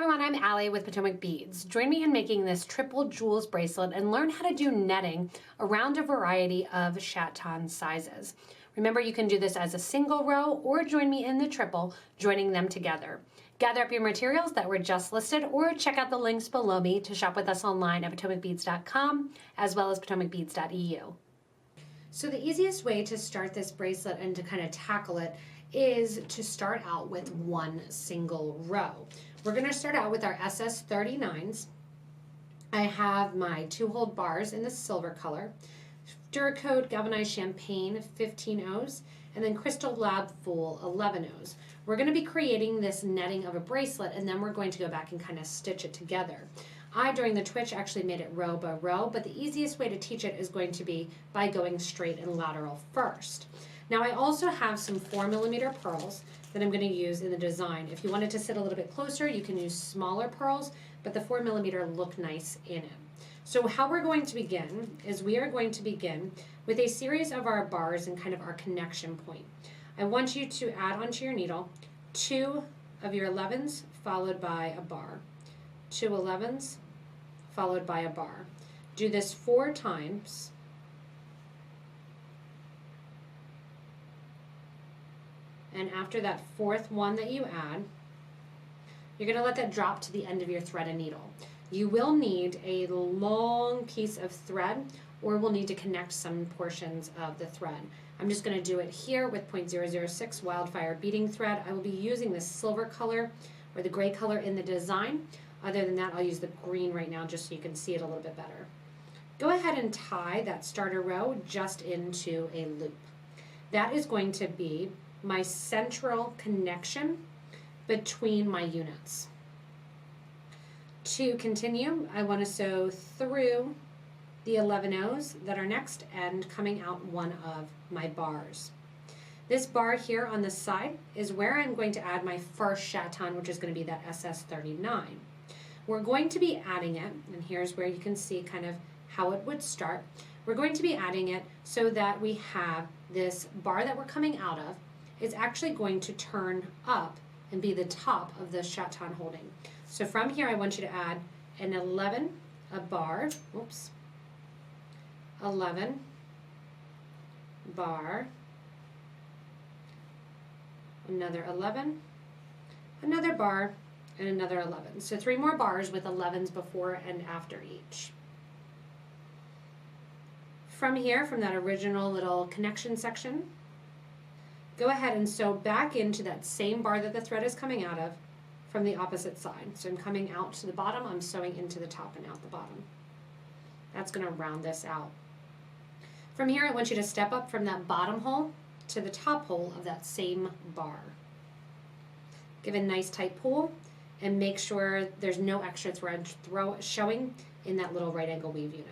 everyone, I'm Allie with Potomac Beads. Join me in making this triple jewels bracelet and learn how to do netting around a variety of chaton sizes. Remember, you can do this as a single row or join me in the triple, joining them together. Gather up your materials that were just listed or check out the links below me to shop with us online at PotomacBeads.com as well as PotomacBeads.eu. So the easiest way to start this bracelet and to kind of tackle it is to start out with one single row. We're going to start out with our SS 39s. I have my 2-hole bars in the silver color, Duracoat Galvanized Champagne 15 O's, and then Crystal Lab Full 11 O's. We're going to be creating this netting of a bracelet, and then we're going to go back and kind of stitch it together. I, during the twitch, actually made it row by row, but the easiest way to teach it is going to be by going straight and lateral first. Now I also have some 4mm pearls that I'm going to use in the design. If you wanted to sit a little bit closer, you can use smaller pearls, but the 4mm look nice in it. So how we're going to begin is we are going to begin with a series of our bars and kind of our connection point. I want you to add onto your needle 2 of your 11s followed by a bar, 2 11s followed by a bar. Do this 4 times. And after that 4th one that you add, you're going to let that drop to the end of your thread and needle. You will need a long piece of thread, or we'll need to connect some portions of the thread. I'm just going to do it here with 0.006 Wildfire beading thread. I will be using the silver color or the gray color in the design. Other than that, I'll use the green right now just so you can see it a little bit better. Go ahead and tie that starter row just into a loop. That is going to be my central connection between my units. To continue, I want to sew through the 11 O's that are next and coming out one of my bars. This bar here on the side is where I'm going to add my first chaton, which is going to be that SS 39. We're going to be adding it, and here's where you can see kind of how it would start. We're going to be adding it so that we have this bar that we're coming out of is actually going to turn up and be the top of the chaton holding. So from here I want you to add an 11, a bar, 11, bar, another 11, another bar, and another 11. So 3 more bars with 11s before and after each. From here, from that original little connection section, go ahead and sew back into that same bar that the thread is coming out of from the opposite side. So I'm coming out to the bottom, I'm sewing into the top and out the bottom. That's going to round this out. From here, I want you to step up from that bottom hole to the top hole of that same bar. Give a nice tight pull and make sure there's no extra thread showing in that little right angle weave unit.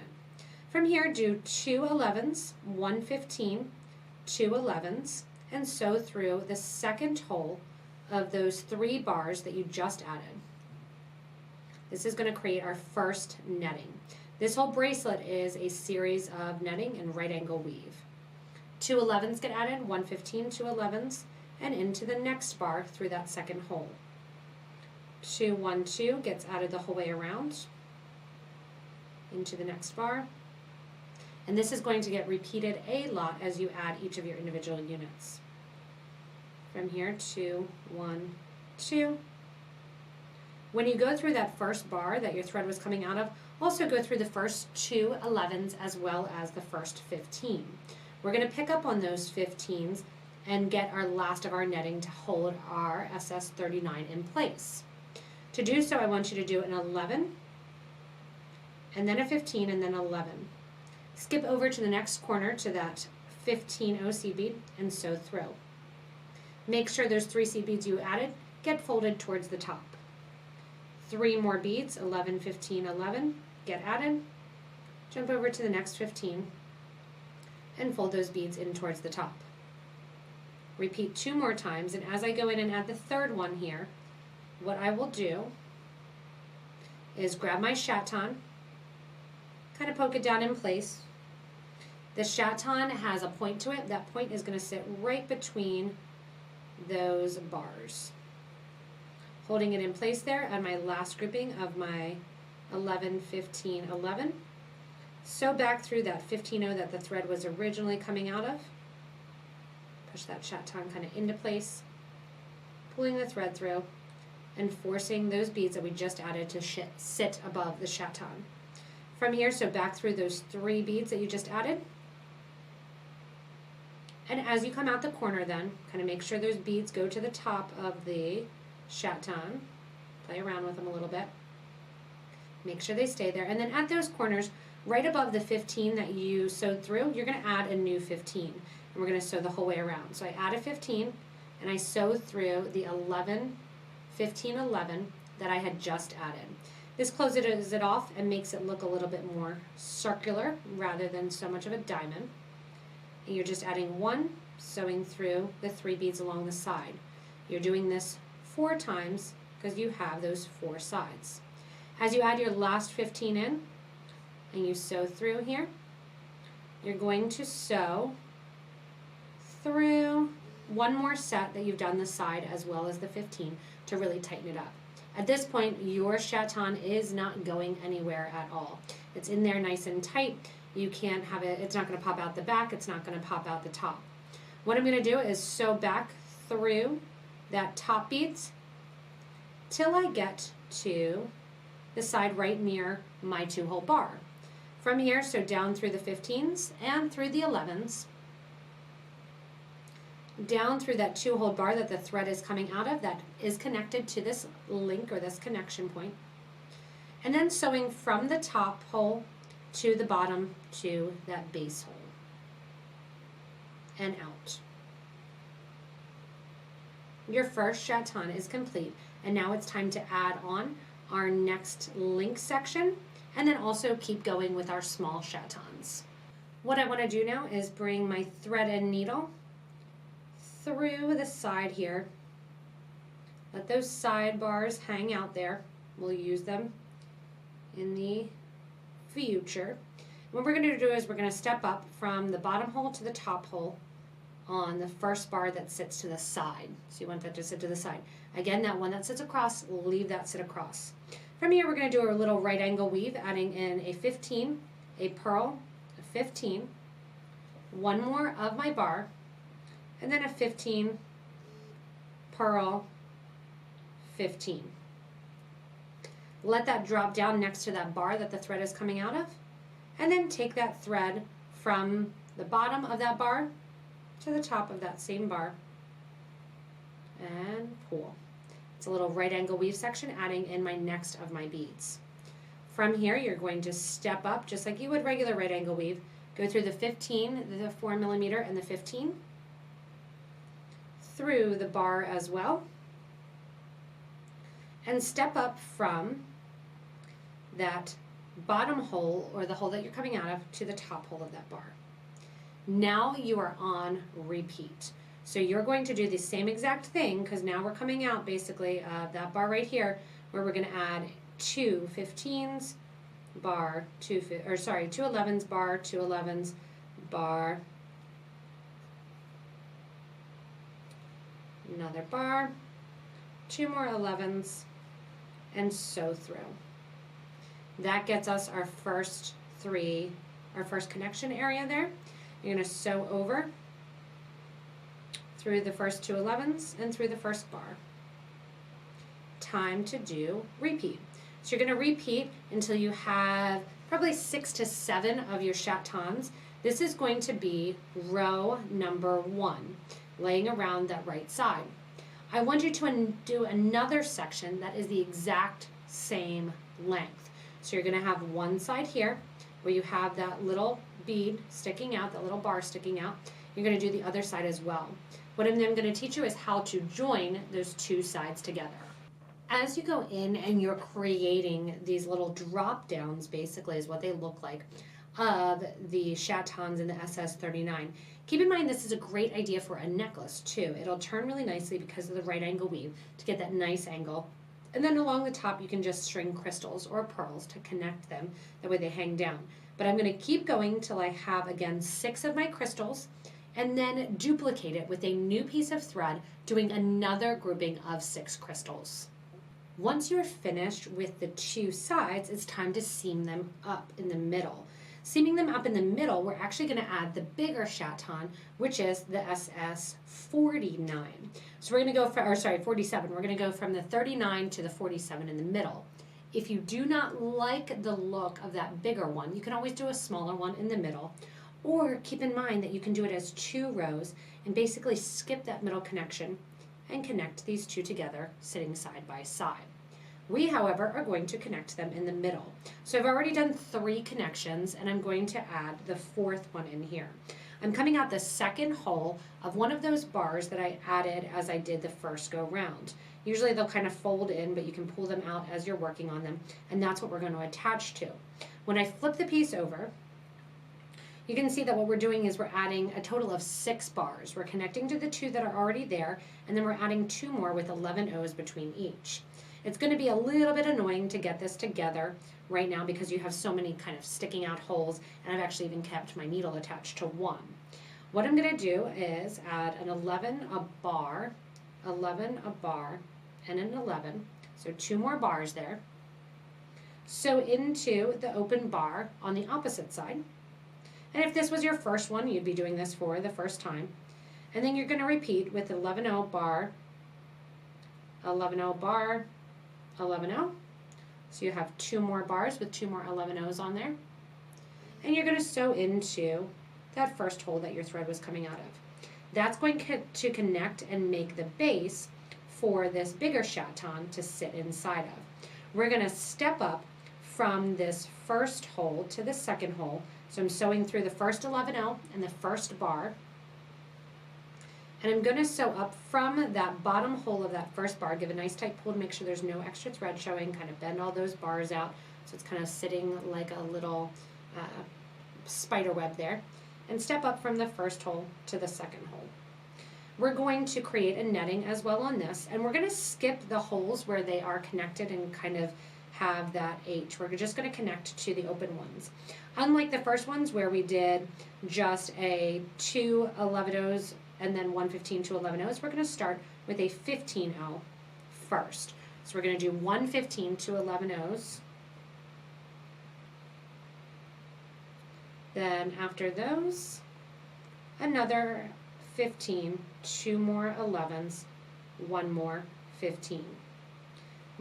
From here, do 2 11s, 1 15, 2 11s, and sew through the second hole of those 3 bars that you just added. This is going to create our first netting. This whole bracelet is a series of netting and right angle weave. 2 11s get added, 1 15, 2 11s, and into the next bar through that second hole. 2 1 2 gets added the whole way around into the next bar. And this is going to get repeated a lot as you add each of your individual units. From here, 2 1 2. When you go through that first bar that your thread was coming out of, also go through the first 2 11s as well as the first 15. We're going to pick up on those 15s and get our last of our netting to hold our SS 39 in place. To do so, I want you to do an 11, and then a 15, and then 11. Skip over to the next corner to that 15 O seed bead and sew through. Make sure those 3 seed beads you added get folded towards the top. 3 more beads, 11, 15, 11, get added. Jump over to the next 15 and fold those beads in towards the top. Repeat 2 more times, and as I go in and add the 3rd one here, what I will do is grab my chaton, kind of poke it down in place. The chaton has a point to it. That point is going to sit right between those bars. holding it in place there on my last grouping of my 11, 15, 11. Sew back through that 15-0 that the thread was originally coming out of. Push that chaton kind of into place, pulling the thread through and forcing those beads that we just added to sit above the chaton. From here, sew back through those 3 beads that you just added. And as you come out the corner then, kind of make sure those beads go to the top of the chaton. Play around with them a little bit. Make sure they stay there. And then at those corners, right above the 15 that you sewed through, you're going to add a new 15. And we're going to sew the whole way around. So I add a 15 and I sew through the 11, 15, 11 that I had just added. This closes it off and makes it look a little bit more circular rather than so much of a diamond. And you're just adding 1, sewing through the 3 beads along the side. You're doing this 4 times because you have those 4 sides. As you add your last 15 in and you sew through here, you're going to sew through 1 more set that you've done the side as well as the 15 to really tighten it up. At this point, your chaton is not going anywhere at all. It's in there nice and tight. You can't have it, it's not going to pop out the back, it's not going to pop out the top. What I'm going to do is sew back through that top beads till I get to the side right near my 2-hole bar. From here, sew down through the 15s and through the 11s, down through that 2-hole bar that the thread is coming out of that is connected to this link or this connection point, and then sewing from the top hole to the bottom to that base hole and out. Your first chaton is complete, and now it's time to add on our next link section and then also keep going with our small chatons. What I want to do now is bring my thread and needle through the side here. Let those side bars hang out there. We'll use them in the future. What we're going to do is we're going to step up from the bottom hole to the top hole on the first bar that sits to the side. So you want that to sit to the side. Again, that one that sits across, leave that sit across. From here, we're going to do a little right angle weave, adding in a 15, a purl, a 15, 1 more of my bar, and then a 15, purl, 15. Let that drop down next to that bar that the thread is coming out of, and then take that thread from the bottom of that bar to the top of that same bar and pull. It's a little right angle weave section, adding in my next of my beads. From here, you're going to step up just like you would regular right angle weave. Go through the 15, the 4 millimeter, and the 15, through the bar as well, and step up from that bottom hole or the hole that you're coming out of to the top hole of that bar. Now you are on repeat. So you're going to do the same exact thing, because now we're coming out basically of that bar right here where we're going to add 2 15s, bar, 2 11s, bar, 2 11s, bar, another bar, 2 more 11s, and sew through. That gets us our first connection area there. You're going to sew over through the first 2 11s and through the first bar. Time to do repeat. So you're going to repeat until you have probably 6 to 7 of your chatons. This is going to be row number 1, laying around that right side. I want you to do another section that is the exact same length. So you're going to have one side here where you have that little bead sticking out, that little bar sticking out. You're going to do the other side as well. What I'm then going to teach you is how to join those 2 sides together. As you go in and you're creating these little drop downs, basically is what they look like, of the chatons in the SS39. Keep in mind this is a great idea for a necklace too. It'll turn really nicely because of the right angle weave to get that nice angle. And then along the top you can just string crystals or pearls to connect them. That way they hang down. But I'm going to keep going till I have again 6 of my crystals, and then duplicate it with a new piece of thread, doing another grouping of 6 crystals. Once you're finished with the two sides, it's time to seam them up in the middle. Seaming them up in the middle, we're actually going to add the bigger chaton, which is the SS 49. So we're going to go for, 47. We're going to go from the 39 to the 47 in the middle. If you do not like the look of that bigger one, you can always do a smaller one in the middle. Or keep in mind that you can do it as 2 rows and basically skip that middle connection and connect these two together sitting side by side. We, however, are going to connect them in the middle. So I've already done 3 connections, and I'm going to add the 4th one in here. I'm coming out the second hole of one of those bars that I added as I did the first go round. Usually they'll kind of fold in, but you can pull them out as you're working on them, and that's what we're going to attach to. When I flip the piece over, you can see that what we're doing is we're adding a total of 6 bars. We're connecting to the 2 that are already there, and then we're adding 2 more with 11 O's between each. It's going to be a little bit annoying to get this together right now because you have so many kind of sticking out holes, and I've actually even kept my needle attached to one. What I'm going to do is add an 11, a bar, 11, a bar, and an 11. So 2 more bars there. Sew into the open bar on the opposite side. And if this was your first one, you'd be doing this for the first time. And then you're going to repeat with 11-0 bar, 11-0 bar, 11-0. So you have 2 more bars with 2 more 11-0s on there. And you're going to sew into that first hole that your thread was coming out of. That's going to connect and make the base for this bigger chaton to sit inside of. We're going to step up from this first hole to the second hole. So I'm sewing through the first 11-0 and the first bar. And I'm going to sew up from that bottom hole of that first bar, give a nice tight pull to make sure there's no extra thread showing, kind of bend all those bars out so it's kind of sitting like a little spider web there, and step up from the first hole to the second hole. We're going to create a netting as well on this, and we're going to skip the holes where they are connected and kind of have that H. We're just going to connect to the open ones. Unlike the first ones where we did just a 2 11-0s and then 1 15 to 11-0s, we're going to start with a 15-0 first. So we're going to do 1 15 to 11-0s. Then after those, another 15, 2 more 11s, 1 more 15.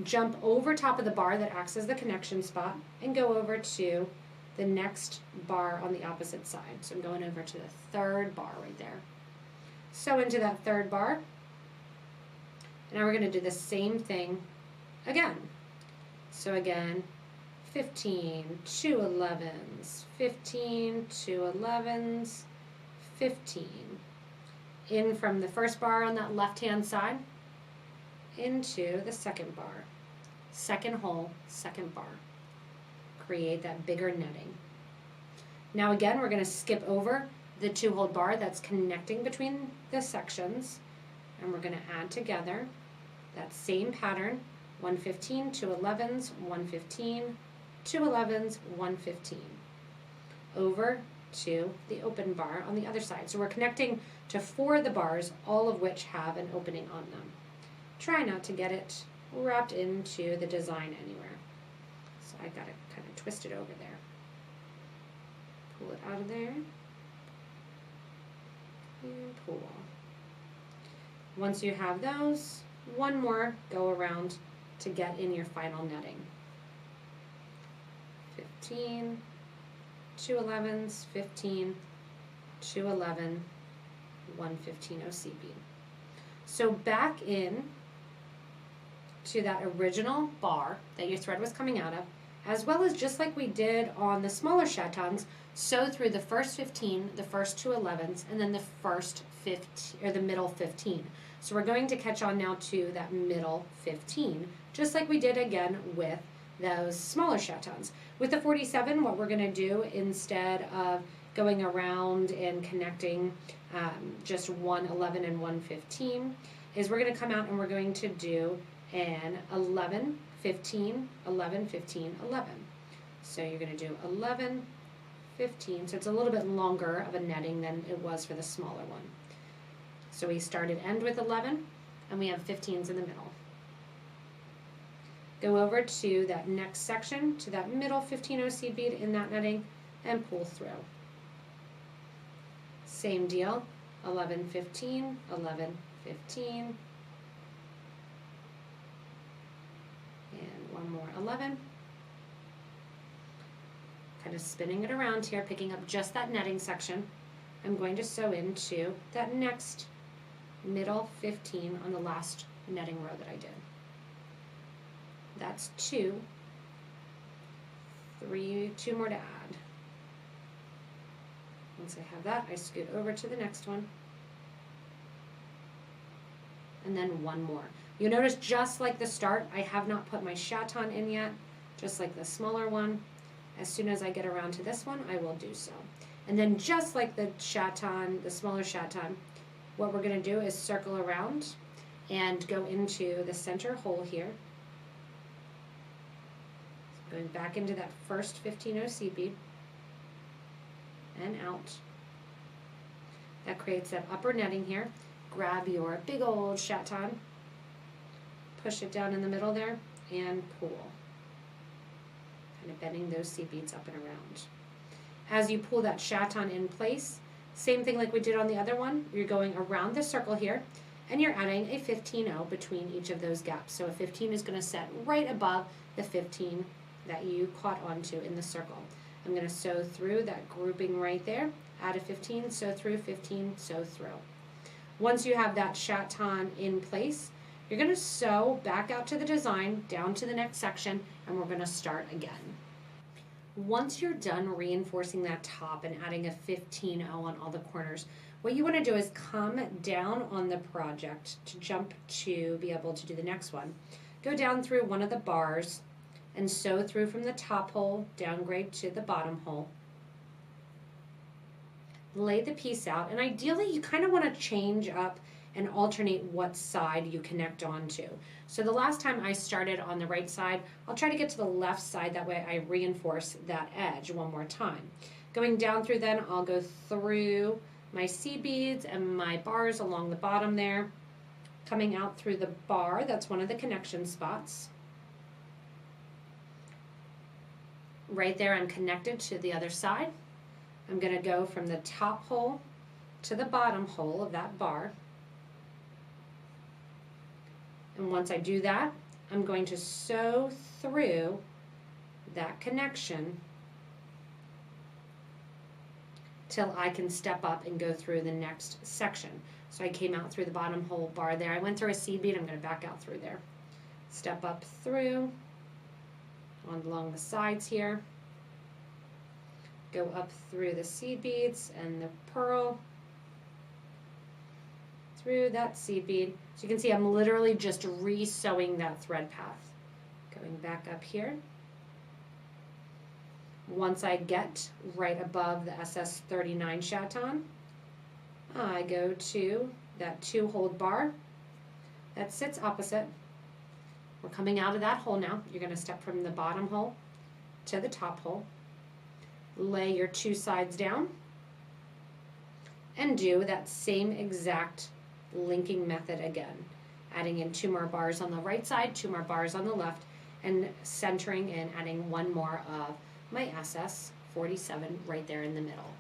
Jump over top of the bar that acts as the connection spot and go over to the next bar on the opposite side. So I'm going over to the 3rd bar right there. Sew into that 3rd bar. And now we're going to do the same thing again. So again, 15, 2 11s, 15, 2 11s, 15. In from the first bar on that left-hand side into the second bar. Second hole, second bar. Create that bigger netting. Now again, we're going to skip over the 2-hole bar that's connecting between the sections, and we're going to add together that same pattern, 1 15, 2 11s, 1 15, 2 11s, 1 15. Over to the open bar on the other side. So we're connecting to 4 of the bars, all of which have an opening on them. Try not to get it wrapped into the design anywhere. So I got it kind of twisted over there. Pull it out of there. And pull. Once you have those, 1 more go around to get in your final netting. 15, 2 11s, 15, 2 11, 1 15 OC bead. So back in to that original bar that your thread was coming out of, as well as just like we did on the smaller chatons, sew through the first 15, the first 2 11s, and then the first 15 or the middle 15. So we're going to catch on now to that middle 15, just like we did again with those smaller chatons. With the 47, what we're going to do instead of going around and connecting just 1 11 and 1 15 is we're going to come out and we're going to do an 11 15 11 15 11. So you're going to do 11 15, so it's a little bit longer of a netting than it was for the smaller one. So we started end with 11 and we have 15s in the middle. Go over to that next section, to that middle 15-0 seed bead in that netting, and pull through. Same deal, 11, 15, 11, 15, and one more 11. Kind of spinning it around here, picking up just that netting section. I'm going to sew into that next middle 15 on the last netting row that I did. That's 2, 3, 2 more to add. Once I have that, I scoot over to the next one, and then one more. You'll notice, just like the start, I have not put my chaton in yet, just like the smaller one. As soon as I get around to this one, I will do so. And then just like the chaton, the smaller chaton, what we're going to do is circle around and go into the center hole here. Going back into that first 15-0 seed bead and out. That creates that upper netting here. Grab your big old chaton, push it down in the middle there, and pull. Kind of bending those seed beads up and around. As you pull that chaton in place, same thing like we did on the other one, you're going around the circle here, and you're adding a 15-0 between each of those gaps. So a 15 is going to set right above the 15 that you caught onto in the circle. I'm going to sew through that grouping right there, add a 15, sew through, 15, sew through. Once you have that chaton in place, you're going to sew back out to the design, down to the next section, and we're going to start again. Once you're done reinforcing that top and adding a 15-0 on all the corners, what you want to do is come down on the project to jump to be able to do the next one. Go down through one of the bars and sew through from the top hole, downgrade to the bottom hole. Lay the piece out, and ideally you kind of want to change up and alternate what side you connect onto. So the last time I started on the right side, I'll try to get to the left side, that way I reinforce that edge one more time. Going down through then, I'll go through my seed beads and my bars along the bottom there, coming out through the bar, that's one of the connection spots. Right there I'm connected to the other side. I'm going to go from the top hole to the bottom hole of that bar. And once I do that, I'm going to sew through that connection till I can step up and go through the next section. So I came out through the bottom hole bar there. I went through a seed bead, I'm going to back out through there. Step up through, along the sides here. Go up through the seed beads and the pearl, through that seed bead. So you can see I'm literally just re-sewing that thread path. Going back up here. Once I get right above the SS39 chaton, I go to that 2-hold bar that sits opposite. We're coming out of that hole now. You're going to step from the bottom hole to the top hole. Lay your 2 sides down and do that same exact linking method again. Adding in 2 more bars on the right side, 2 more bars on the left, and centering and adding 1 more of my SS47 right there in the middle.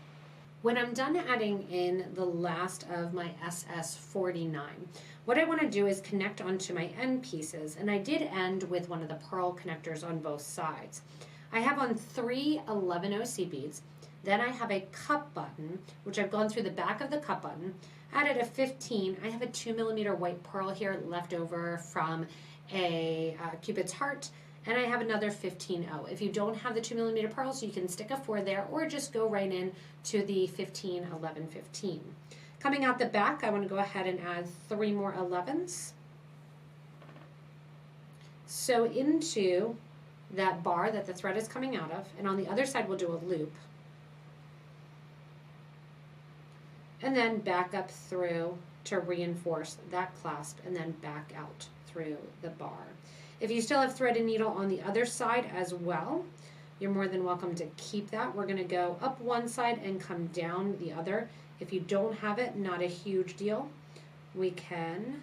When I'm done adding in the last of my SS49, what I want to do is connect onto my end pieces, and I did end with one of the pearl connectors on both sides. I have on 3 11-0 seed beads, then I have a cup button, which I've gone through the back of the cup button, added a 15, I have a 2mm white pearl here left over from a Cupid's heart, and I have another 15-0. If you don't have the 2mm pearls, you can stick a 4 there, or just go right in to the 15, 11, 15. Coming out the back, I want to go ahead and add 3 more 11s. Sew into that bar that the thread is coming out of, and on the other side we'll do a loop. And then back up through to reinforce that clasp, and then back out through the bar. If you still have thread and needle on the other side as well, you're more than welcome to keep that. We're going to go up one side and come down the other. If you don't have it, not a huge deal. We can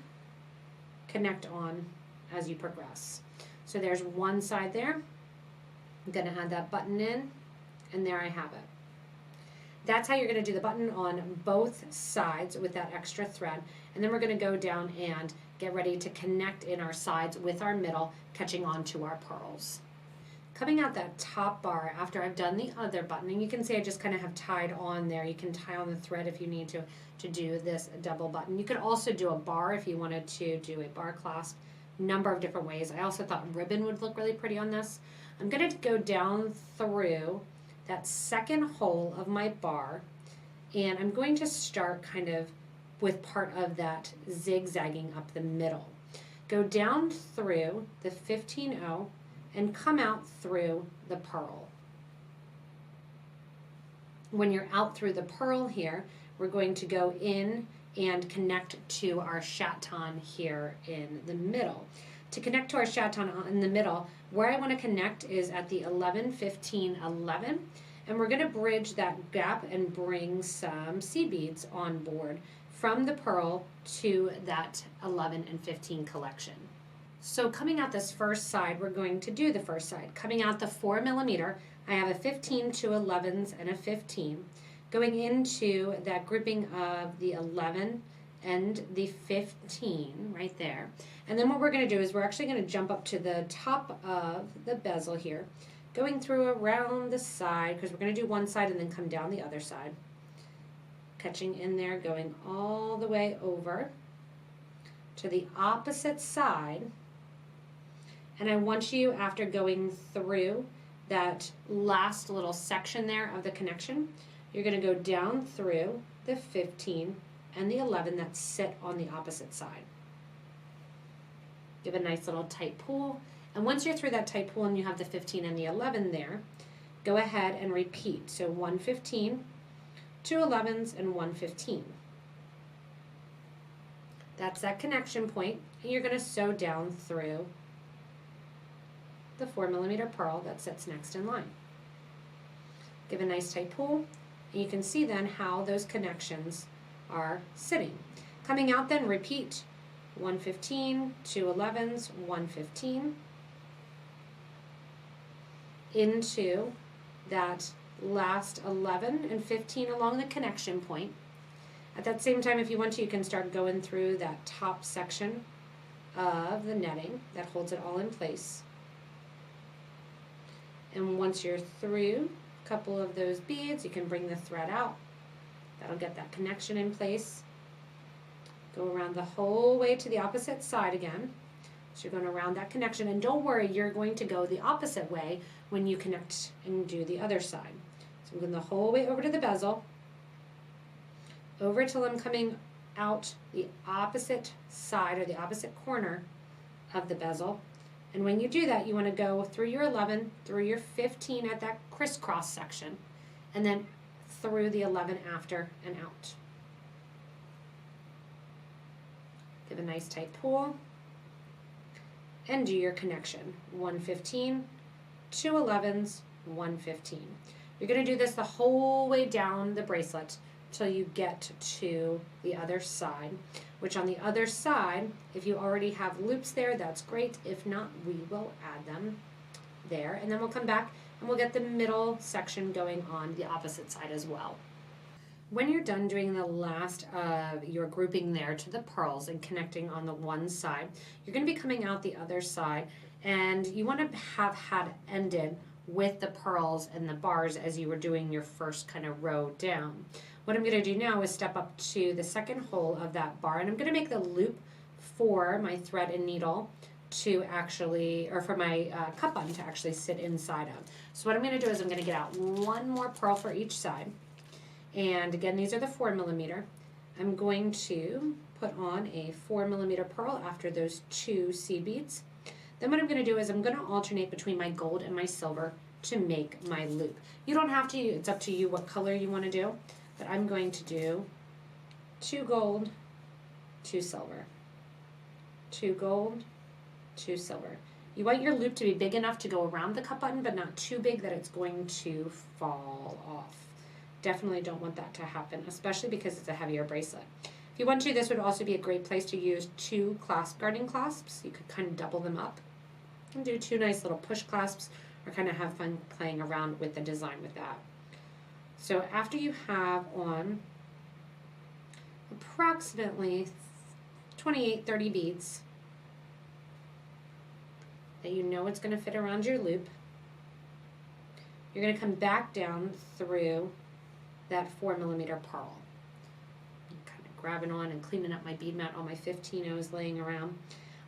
connect on as you progress. So there's one side there. I'm going to add that button in, and there I have it. That's how you're going to do the button on both sides with that extra thread. And then we're going to go down and get ready to connect in our sides with our middle, catching on to our pearls. Coming out that top bar after I've done the other button, and you can see I just kind of have tied on there. You can tie on the thread if you need to do this double button. You could also do a bar if you wanted to do a bar clasp, number of different ways. I also thought ribbon would look really pretty on this. I'm going to go down through that second hole of my bar, and I'm going to start kind of with part of that zigzagging up the middle. Go down through the 15-0 and come out through the pearl. When you're out through the pearl here, we're going to go in and connect to our chaton here in the middle. To connect to our chaton in the middle, where I want to connect is at the 11, 15, 11, and we're going to bridge that gap and bring some seed beads on board from the pearl to that 11 and 15 collection. So coming out this first side, we're going to do the first side. Coming out the 4 millimeter, I have a 15, 2 11s, and a 15. Going into that grouping of the 11 and the 15 right there. And then what we're going to do is we're actually going to jump up to the top of the bezel here, going through around the side, because we're going to do one side and then come down the other side. Catching in there, going all the way over to the opposite side. And I want you, after going through that last little section there of the connection, you're going to go down through the 15 and the 11 that sit on the opposite side. Give a nice little tight pull. And once you're through that tight pull and you have the 15 and the 11 there, go ahead and repeat. So 1 15, 2 11s, and 1 15. That's that connection point, and you're going to sew down through the 4 millimeter pearl that sits next in line. Give a nice tight pull, and you can see then how those connections are sitting. Coming out then, repeat 1 15, 2 11s, 1 15 into that last 11 and 15 along the connection point. At that same time, if you want to, you can start going through that top section of the netting that holds it all in place. And once you're through a couple of those beads, you can bring the thread out. That'll get that connection in place. Go around the whole way to the opposite side again. So you're going around that connection, and don't worry, you're going to go the opposite way when you connect and do the other side. So I'm going the whole way over to the bezel, over till I'm coming out the opposite side or the opposite corner of the bezel. And when you do that, you want to go through your 11, through your 15 at that crisscross section, and then through the 11 after and out. Give a nice tight pull and do your connection. 1 15, 2 11s, 1 15. You're going to do this the whole way down the bracelet till you get to the other side, which on the other side, if you already have loops there, that's great. If not, we will add them there, and then we'll come back and we'll get the middle section going on the opposite side as well. When you're done doing the last of your grouping there to the pearls and connecting on the one side, you're going to be coming out the other side, and you want to have had ended with the pearls and the bars as you were doing your first kind of row down. What I'm going to do now is step up to the second hole of that bar, and I'm going to make the loop for my thread and needle to actually, or for my cup button to actually sit inside of. So what I'm going to do is I'm going to get out one more pearl for each side. And again, these are the 4 millimeter. I'm going to put on a 4 millimeter pearl after those 2 seed beads. Then what I'm going to do is I'm going to alternate between my gold and my silver to make my loop. You don't have to, it's up to you what color you want to do, but I'm going to do 2 gold, 2 silver, 2 gold, 2 silver. You want your loop to be big enough to go around the cup button, but not too big that it's going to fall off. Definitely don't want that to happen, especially because it's a heavier bracelet. If you want to, this would also be a great place to use 2 clasp guarding clasps. You could kind of double them up And do 2 nice little push clasps, or kind of have fun playing around with the design with that. So after you have on approximately 28-30 beads that you know it's going to fit around your loop, you're going to come back down through that 4mm pearl. I'm kind of grabbing on and cleaning up my bead mat, all my 15-0s laying around.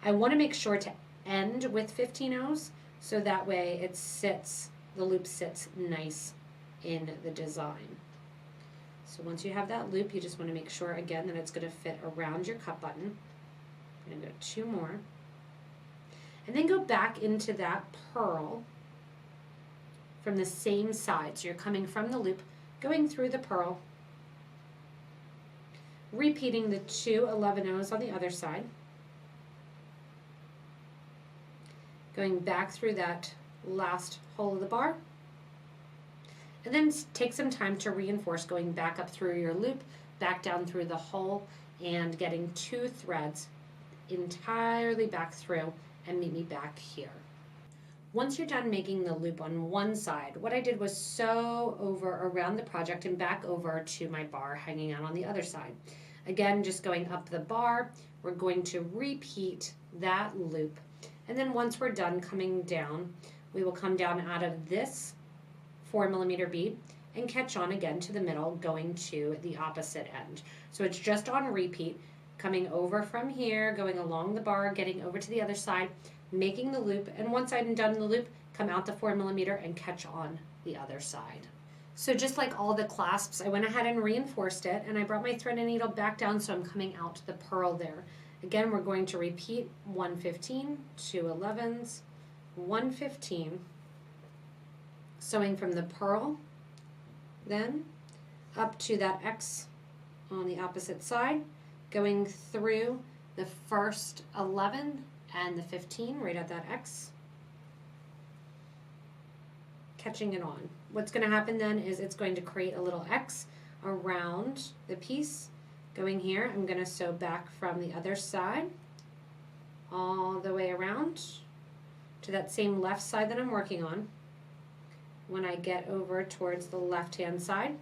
I want to make sure to end with 15-0s so that way it sits, the loop sits nice in the design. So once you have that loop, you just want to make sure again that it's going to fit around your cup button. I'm going to go 2 more. And then go back into that pearl from the same side. So you're coming from the loop, going through the pearl, repeating the 2 11-0s on the other side, going back through that last hole of the bar, and then take some time to reinforce, going back up through your loop, back down through the hole, and getting 2 threads entirely back through, and meet me back here. Once you're done making the loop on one side, what I did was sew over around the project and back over to my bar hanging out on the other side. Again, just going up the bar, we're going to repeat that loop. And then once we're done coming down, we will come down out of this 4mm bead and catch on again to the middle, going to the opposite end. So it's just on repeat, coming over from here, going along the bar, getting over to the other side, making the loop, and once I'm done the loop, come out the 4mm and catch on the other side. So just like all the clasps, I went ahead and reinforced it, and I brought my thread and needle back down so I'm coming out the pearl there. Again, we're going to repeat 115, 2 11s, 115, sewing from the pearl, then up to that X on the opposite side, going through the first 11 and the 15 right at that X, catching it on. What's going to happen then is it's going to create a little X around the piece. Going here, I'm going to sew back from the other side all the way around to that same left side that I'm working on. When I get over towards the left-hand side,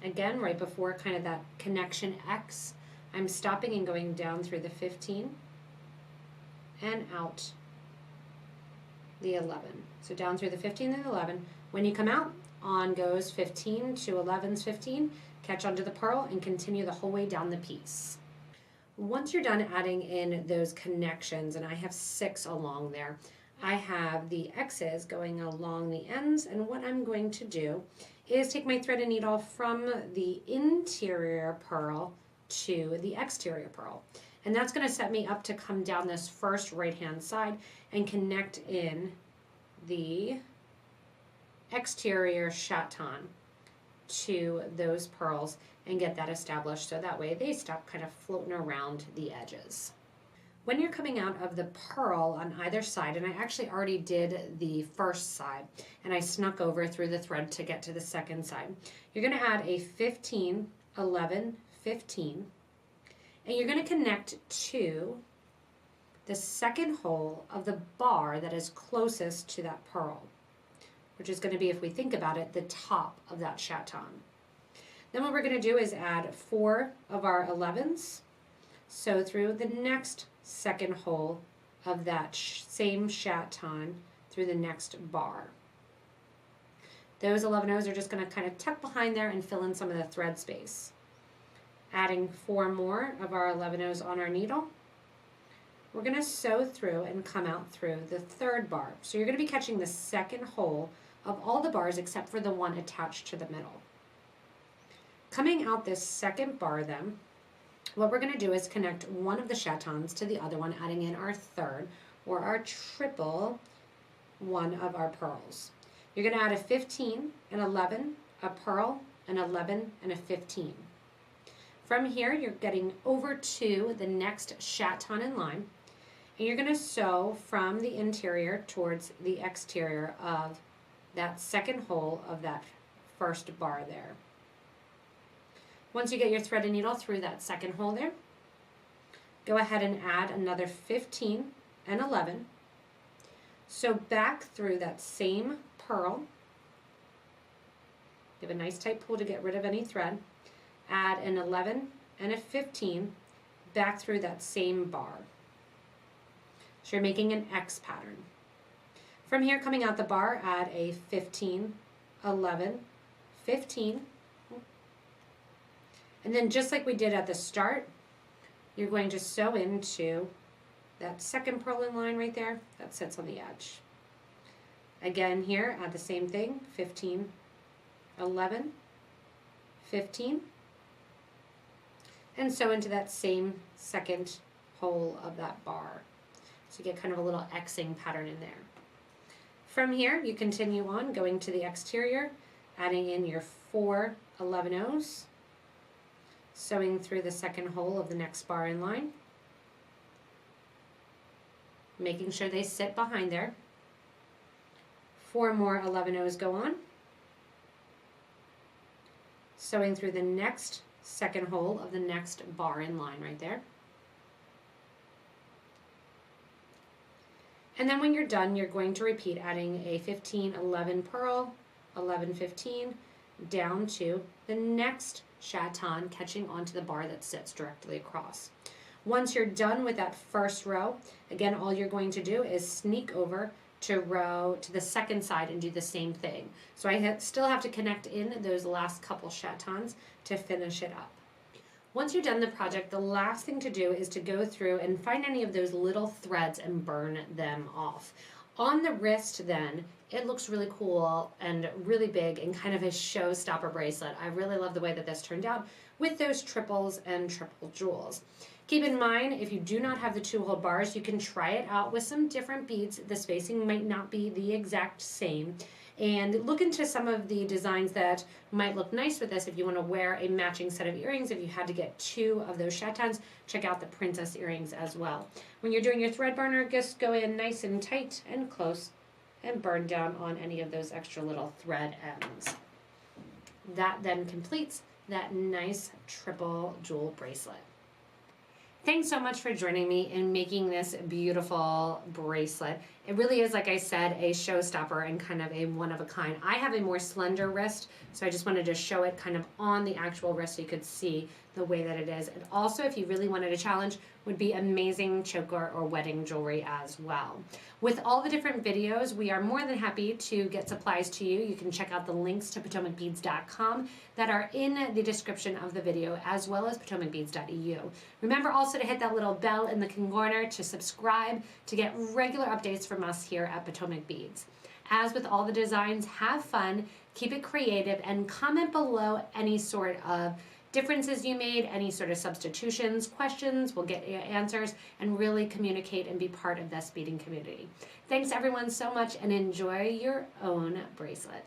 again, right before kind of that connection X, I'm stopping and going down through the 15 and out the 11. So down through the 15 and 11. When you come out, on goes 15 to 11's 15, catch onto the pearl and continue the whole way down the piece. Once you're done adding in those connections, and I have 6 along there, I have the X's going along the ends, and what I'm going to do is take my thread and needle from the interior pearl to the exterior pearl. And that's going to set me up to come down this first right-hand side and connect in the exterior chaton to those pearls and get that established so that way they stop kind of floating around the edges. When you're coming out of the pearl on either side, and I actually already did the first side, and I snuck over through the thread to get to the second side, you're going to add a 15, 11, 15, and you're going to connect to the second hole of the bar that is closest to that pearl, which is going to be, if we think about it, the top of that chaton. Then what we're going to do is add 4 of our 11s, sew through the next second hole of that same chaton through the next bar. Those 11-0s are just going to kind of tuck behind there and fill in some of the thread space. Adding 4 more of our 11-0s on our needle, we're going to sew through and come out through the third bar. So you're going to be catching the second hole of all the bars except for the one attached to the middle. Coming out this second bar then, what we're going to do is connect one of the chatons to the other one, adding in our third or our triple one of our pearls. You're going to add a 15, an 11, a pearl, an 11, and a 15. From here, you're getting over to the next chaton in line, and you're going to sew from the interior towards the exterior of that second hole of that first bar there. Once you get your thread and needle through that second hole there, go ahead and add another 15 and 11 So back through that same pearl, give a nice tight pull to get rid of any thread, add an 11 and a 15 back through that same bar. So you're making an X pattern. From here, coming out the bar, add a 15, 11, 15, and then just like we did at the start, you're going to sew into that second purling line right there that sits on the edge. Again here, add the same thing, 15, 11, 15, and sew into that same second hole of that bar. So you get kind of a little Xing pattern in there. From here, you continue on going to the exterior, adding in your 4 11-ohs, sewing through the second hole of the next bar in line, making sure they sit behind there. 4 more 11-ohs go on, sewing through the next second hole of the next bar in line right there. And then when you're done, you're going to repeat, adding a 15, 11 purl, 11, 15, down to the next chaton, catching onto the bar that sits directly across. Once you're done with that first row, again, all you're going to do is sneak over to the second side and do the same thing. So I still have to connect in those last couple chatons to finish it up. Once you're done the project, the last thing to do is to go through and find any of those little threads and burn them off. On the wrist then, it looks really cool and really big and kind of a showstopper bracelet. I really love the way that this turned out with those triples and triple jewels. Keep in mind, if you do not have the 2-hole bars, you can try it out with some different beads. The spacing might not be the exact same. And look into some of the designs that might look nice with this if you want to wear a matching set of earrings. If you had to get 2 of those chatons, check out the princess earrings as well. When you're doing your thread burner, just go in nice and tight and close and burn down on any of those extra little thread ends. That then completes that nice triple jewel bracelet. Thanks so much for joining me in making this beautiful bracelet. It really is, like I said, a showstopper and kind of a one-of-a-kind. I have a more slender wrist, so I just wanted to show it kind of on the actual wrist so you could see the way that it is. And also, if you really wanted a challenge, would be amazing choker or wedding jewelry as well. With all the different videos, we are more than happy to get supplies to you. You can check out the links to PotomacBeads.com that are in the description of the video, as well as PotomacBeads.eu. Remember also to hit that little bell in the corner to subscribe to get regular updates from us here at Potomac Beads. As with all the designs, have fun, keep it creative, and comment below any sort of differences you made, any sort of substitutions, questions. We'll get your answers and really communicate and be part of this beading community. Thanks everyone so much, and enjoy your own bracelet.